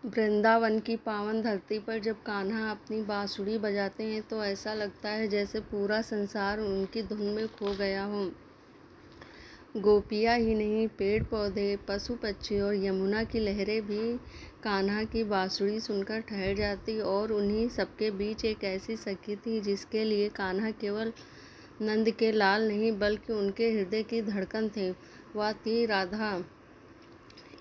वृंदावन की पावन धरती पर जब कान्हा अपनी बांसुरी बजाते हैं तो ऐसा लगता है जैसे पूरा संसार उनकी धुन में खो गया हो। गोपियाँ ही नहीं, पेड़ पौधे, पशु पक्षी और यमुना की लहरें भी कान्हा की बांसुरी सुनकर ठहर जाती। और उन्हीं सबके बीच एक ऐसी सखी थी जिसके लिए कान्हा केवल नंद के लाल नहीं बल्कि उनके हृदय की धड़कन थे। वह थी राधा।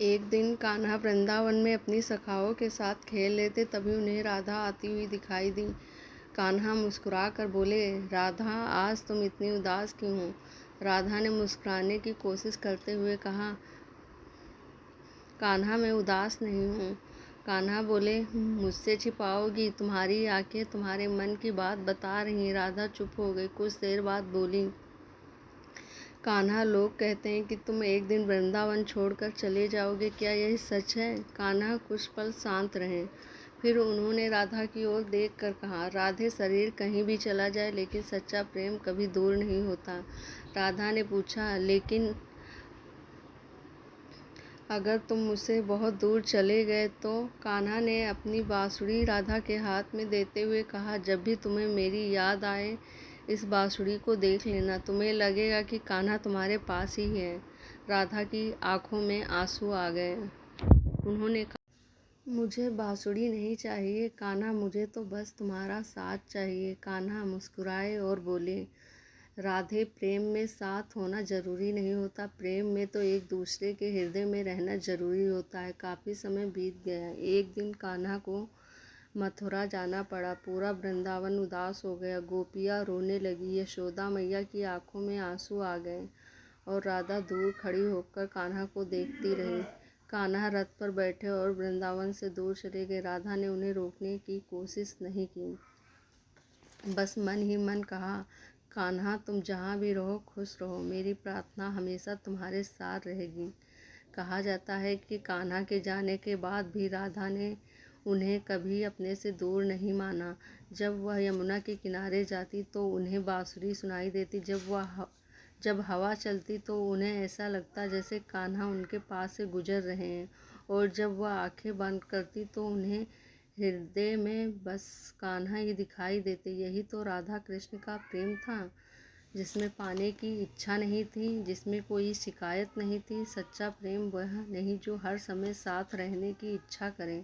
एक दिन कान्हा वृंदावन में अपनी सखाओं के साथ खेल रहे थे, तभी उन्हें राधा आती हुई दिखाई दी। कान्हा मुस्कुरा कर बोले, राधा, आज तुम इतनी उदास क्यों हो? राधा ने मुस्कुराने की कोशिश करते हुए कहा, कान्हा, मैं उदास नहीं हूँ। कान्हा बोले, मुझसे छिपाओगी? तुम्हारी आंखें तुम्हारे मन की बात बता रही। राधा चुप हो गई। कुछ देर बाद बोली, कान्हा, लोग कहते हैं कि तुम एक दिन वृंदावन छोड़कर चले जाओगे, क्या यही सच है? कान्हा कुछ पल शांत रहे, फिर उन्होंने राधा की ओर देखकर कहा, राधे, शरीर कहीं भी चला जाए लेकिन सच्चा प्रेम कभी दूर नहीं होता। राधा ने पूछा, लेकिन अगर तुम मुझसे बहुत दूर चले गए तो? कान्हा ने अपनी बांसुरी राधा के हाथ में देते हुए कहा, जब भी तुम्हें मेरी याद आए इस बांसुरी को देख लेना, तुम्हें लगेगा कि कान्हा तुम्हारे पास ही है। राधा की आंखों में आंसू आ गए। उन्होंने कहा, मुझे बांसुरी नहीं चाहिए कान्हा, मुझे तो बस तुम्हारा साथ चाहिए। कान्हा मुस्कुराए और बोले, राधे, प्रेम में साथ होना ज़रूरी नहीं होता, प्रेम में तो एक दूसरे के हृदय में रहना ज़रूरी होता है। काफ़ी समय बीत गया। एक दिन कान्हा को मथुरा जाना पड़ा। पूरा वृंदावन उदास हो गया। गोपियाँ रोने लगी, यशोदा मैया की आंखों में आंसू आ गए और राधा दूर खड़ी होकर कान्हा को देखती रही। कान्हा रथ पर बैठे और वृंदावन से दूर चले गए। राधा ने उन्हें रोकने की कोशिश नहीं की, बस मन ही मन कहा, कान्हा, तुम जहाँ भी रहो खुश रहो, मेरी प्रार्थना हमेशा तुम्हारे साथ रहेगी। कहा जाता है कि कान्हा के जाने के बाद भी राधा ने उन्हें कभी अपने से दूर नहीं माना। जब वह यमुना के किनारे जाती तो उन्हें बांसुरी सुनाई देती। जब हवा चलती तो उन्हें ऐसा लगता जैसे कान्हा उनके पास से गुजर रहे हैं। और जब वह आंखें बंद करती तो उन्हें हृदय में बस कान्हा ही दिखाई देते। यही तो राधा कृष्ण का प्रेम था, जिसमें पाने की इच्छा नहीं थी, जिसमें कोई शिकायत नहीं थी। सच्चा प्रेम वह नहीं जो हर समय साथ रहने की इच्छा करे।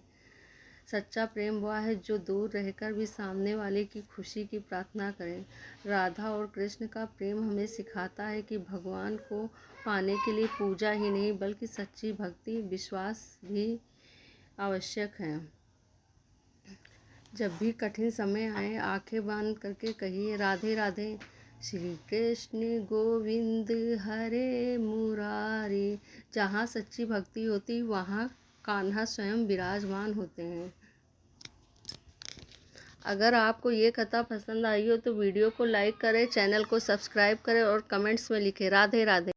सच्चा प्रेम वह है जो दूर रहकर भी सामने वाले की खुशी की प्रार्थना करे। राधा और कृष्ण का प्रेम हमें सिखाता है कि भगवान को पाने के लिए पूजा ही नहीं बल्कि सच्ची भक्ति, विश्वास भी आवश्यक है। जब भी कठिन समय आए, आंखें बंद करके कहिए, राधे राधे, श्री कृष्ण गोविंद हरे मुरारी। जहाँ सच्ची भक्ति होती वहाँ कान्हा स्वयं विराजमान होते हैं। अगर आपको ये कथा पसंद आई हो तो वीडियो को लाइक करें, चैनल को सब्सक्राइब करें और कमेंट्स में लिखें, राधे राधे।